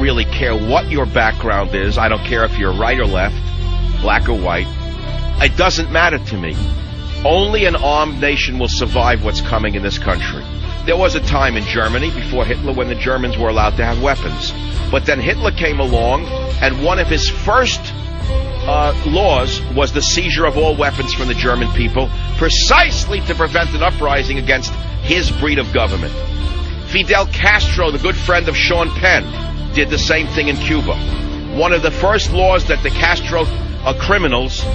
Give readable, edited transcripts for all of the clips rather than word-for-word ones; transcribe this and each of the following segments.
really care what your background is. I don't care if you're right or left, black or white. It doesn't matter to me. Only an armed nation will survive what's coming in this country. There was a time in Germany before Hitler when the Germans were allowed to have weapons. But then Hitler came along, and one of his first laws was the seizure of all weapons from the German people, precisely to prevent an uprising against his breed of government. Fidel Castro, the good friend of Sean Penn, did the same thing in Cuba. One of the first laws that the Castro criminals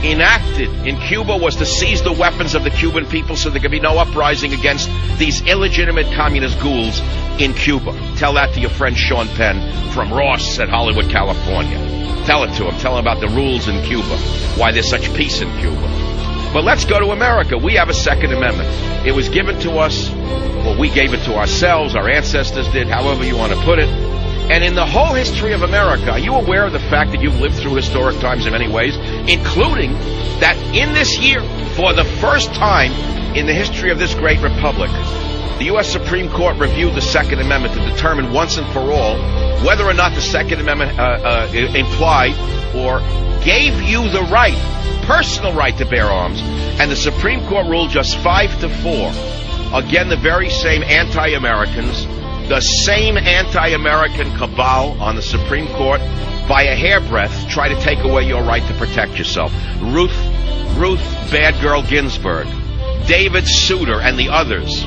enacted in Cuba was to seize the weapons of the Cuban people so there could be no uprising against these illegitimate communist ghouls in Cuba. Tell that to your friend Sean Penn from Ross at Hollywood, California. Tell it to him. Tell him about the rules in Cuba, why there's such peace in Cuba. But let's go to America. We have a Second Amendment. It was given to us, or we gave it to ourselves, our ancestors did, however you want to put it. And in the whole history of America, are you aware of the fact that you've lived through historic times in many ways, including that in this year, for the first time in the history of this great republic, the U.S. Supreme Court reviewed the Second Amendment to determine once and for all whether or not the Second Amendment implied or gave you the right, personal right to bear arms. And the Supreme Court ruled just 5-4. Again, the very same anti-Americans, the same anti-American cabal on the Supreme Court, by a hairbreadth, try to take away your right to protect yourself. Ruth Bad Girl Ginsburg, David Souter, and the others.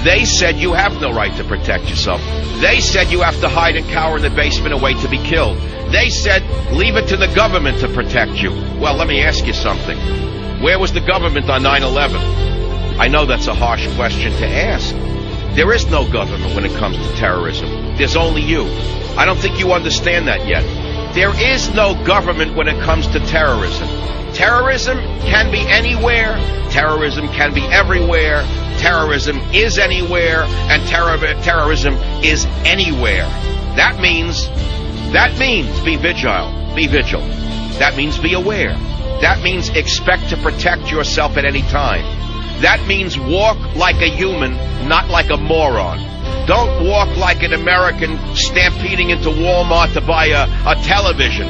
They said you have no right to protect yourself. They said you have to hide and cower in the basement and wait to be killed. They said leave it to the government to protect you. Well, let me ask you something. Where was the government on 9/11? I know that's a harsh question to ask. There is no government when it comes to terrorism. There's only you. I don't think you understand that yet. There is no government when it comes to terrorism. Terrorism can be anywhere. Terrorism can be everywhere. Terrorism is anywhere, and terrorism is anywhere. That means be vigilant. Be vigilant. That means be aware. That means expect to protect yourself at any time. That means walk like a human, not like a moron. Don't walk like an American stampeding into Walmart to buy a television.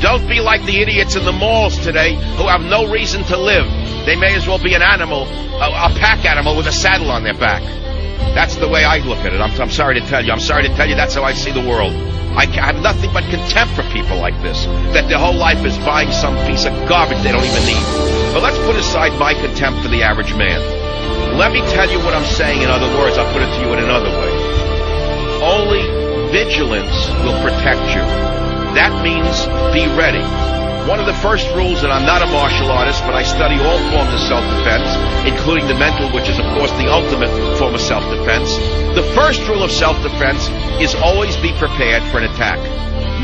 Don't be like the idiots in the malls today who have no reason to live. They may as well be an animal, a pack animal with a saddle on their back. That's the way I look at it. I'm sorry to tell you. I'm sorry to tell you that's how I see the world. I have nothing but contempt for people like this, that their whole life is buying some piece of garbage they don't even need. But let's put aside my contempt for the average man. Let me tell you what I'm saying in other words. I'll put it to you in another way. Only vigilance will protect you. That means be ready. One of the first rules, and I'm not a martial artist, but I study all forms of self-defense, including the mental, which is, of course, the ultimate form of self-defense. The first rule of self-defense is always be prepared for an attack.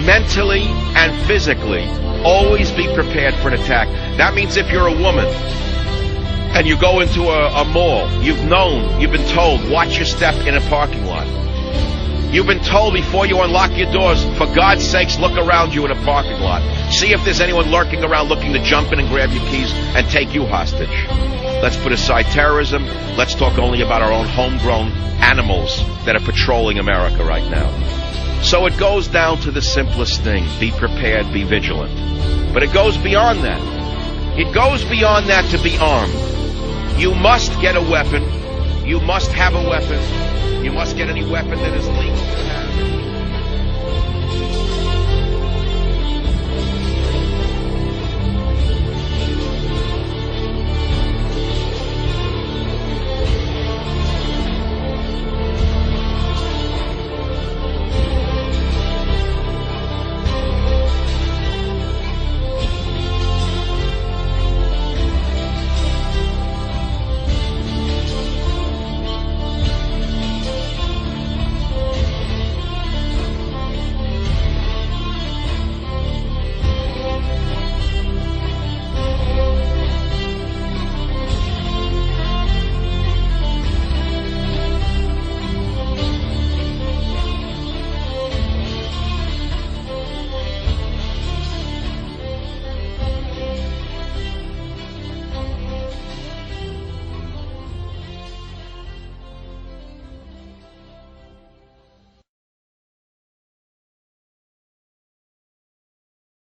Mentally and physically, always be prepared for an attack. That means if you're a woman and you go into a mall, you've been told, watch your step in a parking lot. You've been told before you unlock your doors, for God's sakes, look around you in a parking lot. See if there's anyone lurking around looking to jump in and grab your keys and take you hostage. Let's put aside terrorism. Let's talk only about our own homegrown animals that are patrolling America right now. So it goes down to the simplest thing. Be prepared, be vigilant. But it goes beyond that. It goes beyond that to be armed. You must get a weapon. You must have a weapon. You must get any weapon that is legal to have.